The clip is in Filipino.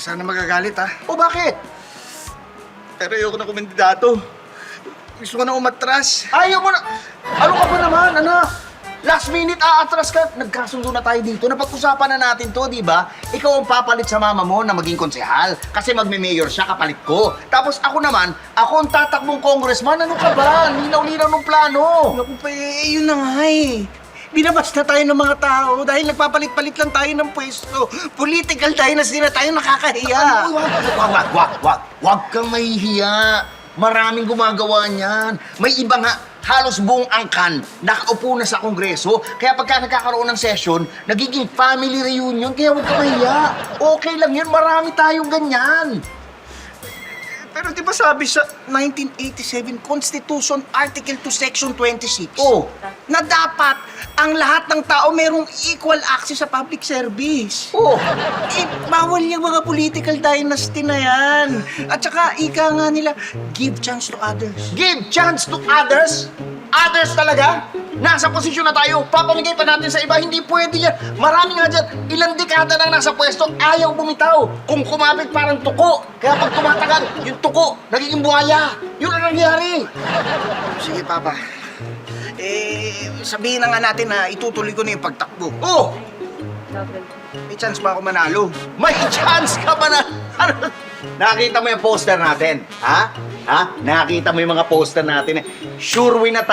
Sana magagalit, ha? O bakit? Pero ayoko na kumandidato. Gusto ko na umatras. Ayaw mo na... Ano ka ba naman, anak? Last minute aatras ka. Nagkasundo na tayo dito. Napag-usapan na natin to, di ba? Ikaw ang papalit sa mama mo na maging konsehal. Kasi magme-mayor siya, kapalit ko. Tapos ako naman, ako ang tatakbong congressman. Ano ka ba? Linaw-linaw ng plano. Naku pa, yun na nga eh. Binabas na tayo ng mga tao dahil nagpapalit-palit lang tayo ng pwesto. Political dynasty na tayo, nakakahiya. Wag kang mahihiya. Maraming gumagawa niyan. May iba nga, halos buong angkan, nakaupo na sa kongreso. Kaya pagka nagkakaroon ng session, nagiging family reunion. Kaya huwag kang mahihiya. Okay lang yun, marami tayong ganyan. Pero di ba sabi sa 1987 Constitution Article 2 Section 26 Oh. na dapat ang lahat ng tao merong equal access sa public service. Oh, Eh, bawal yung mga political dynasty na yan. At saka, ika nga nila, give chance to others. give chance to others. Others talaga? Nasa posisyon na tayo, papamigay pa natin sa iba, hindi pwede yan. Marami nga dyan, ilang dekada nang nasa pwesto, ayaw bumitaw. Kung kumapit parang tuko, kaya pag tumatagal, yung tuko, nagiging buhaya. Yun ang nangyari. Sige, Papa. Sabihin na nga natin na itutuloy ko na yung pagtakbo. Oh, May chance ba ako manalo? may chance ka ba na? Ano? Nakita mo yung poster natin, ha? Ha? Nakita mo yung mga poster natin. Sure win na